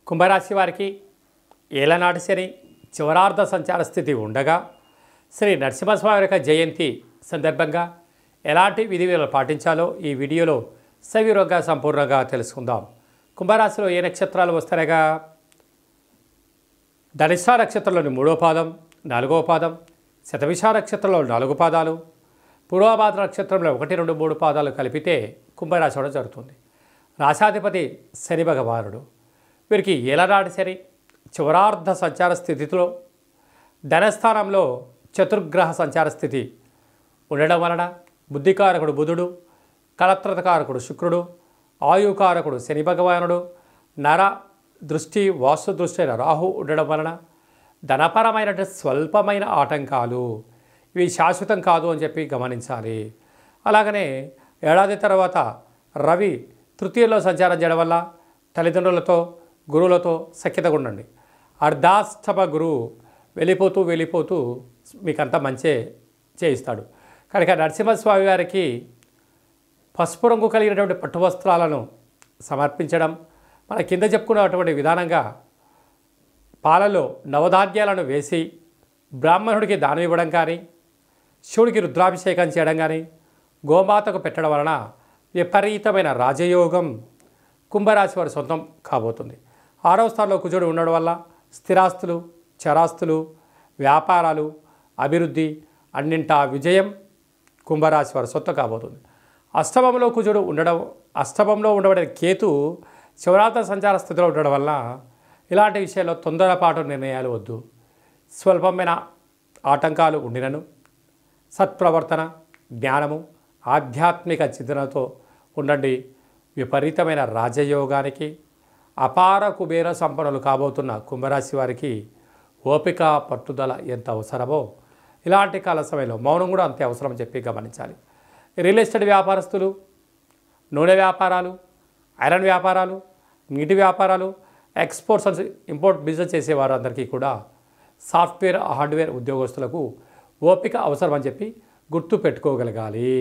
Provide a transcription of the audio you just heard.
కుంభరాశి వారికి ఏలనాటి శని చివరార్ధ సంచార స్థితి ఉండగా శ్రీ నరసింహస్వామి యొక్క జయంతి సందర్భంగా ఎలాంటి విధివిధాలు పాటించాలో ఈ వీడియోలో సవివరంగా సంపూర్ణంగా తెలుసుకుందాం. కుంభరాశిలో ఏ నక్షత్రాలు వస్తాయనగా ధనిష్ట నక్షత్రంలోని 3వ పాదం, 4వ పాదం, శతభిష నక్షత్రంలో 4 పాదాలు, పూర్వభాద్ర నక్షత్రంలో 1, 2, 3 పాదాలు కలిపితే కుంభరాశి అవడం జరుగుతుంది. రాశాధిపతి శని భగవానుడు. వీరికి ఏలనాటి శని చివరార్ధ సంచార స్థితిలో ధనస్థానంలో చతుర్గ్రహ సంచార స్థితి ఉండడం వలన బుద్ధికారకుడు బుధుడు, కళత్రకారకుడు శుక్రుడు, ఆయుకారకుడు శని భగవానుడు, నర దృష్టి వాస్తు దృష్టి అయిన రాహు ఉండడం వలన ధనపరమైన స్వల్పమైన ఆటంకాలు ఇవి శాశ్వతం కాదు అని చెప్పి గమనించాలి. అలాగనే ఏడాది తర్వాత రవి తృతీయంలో సంచారం చేయడం వల్ల తల్లిదండ్రులతో గురువులతో సఖ్యతగా ఉండండి. అర్ధాష్టమ గురువు వెళ్ళిపోతూ మీకంతా మంచే చేయిస్తాడు. కనుక నరసింహస్వామి వారికి పసుపు రంగు కలిగినటువంటి పట్టు వస్త్రాలను సమర్పించడం, మన కింద చెప్పుకున్నటువంటి విధానంగా పాలలో నవధాన్యాలను వేసి బ్రాహ్మణుడికి దానం ఇవ్వడం కానీ, శివుడికి రుద్రాభిషేకం చేయడం కానీ, గోమాతకు పెట్టడం వలన విపరీతమైన రాజయోగం కుంభరాశి వారి సొంతం కాబోతుంది. 6వ స్థానంలో కుజుడు ఉండడం వల్ల స్థిరాస్తులు, చరాస్తులు, వ్యాపారాలు, అభివృద్ధి అన్నింటా విజయం కుంభరాశి వారి సొంతం కాబోతుంది. అష్టమంలో కుజుడు ఉండడం, అష్టమంలో ఉండబడిన కేతు చివరార్ధ సంచార స్థితిలో ఉండడం వల్ల ఇలాంటి విషయాల్లో తొందరపాటు నిర్ణయాలు వద్దు. స్వల్పమైన ఆటంకాలు ఉండినను సత్ప్రవర్తన, జ్ఞానము, ఆధ్యాత్మిక చింతనతో ఉండండి. విపరీతమైన రాజయోగానికి అపార కుబేర సంపన్నులు కాబోతున్న కుంభరాశి వారికి ఓపిక పట్టుదల ఎంత అవసరమో ఇలాంటి కాల సమయంలో మౌనం కూడా అంతే అవసరం అని చెప్పి గమనించాలి. రియల్ ఎస్టేట్ వ్యాపారస్తులు, నూనె వ్యాపారాలు, ఐరన్ వ్యాపారాలు, నీటి వ్యాపారాలు, ఎక్స్పోర్ట్స్ అండ్ ఇంపోర్ట్ బిజినెస్ చేసేవారు అందరికీ కూడా సాఫ్ట్వేర్ హార్డ్వేర్ ఉద్యోగస్తులకు ఓపిక అవసరం అని చెప్పి గుర్తు పెట్టుకోగలగాలి.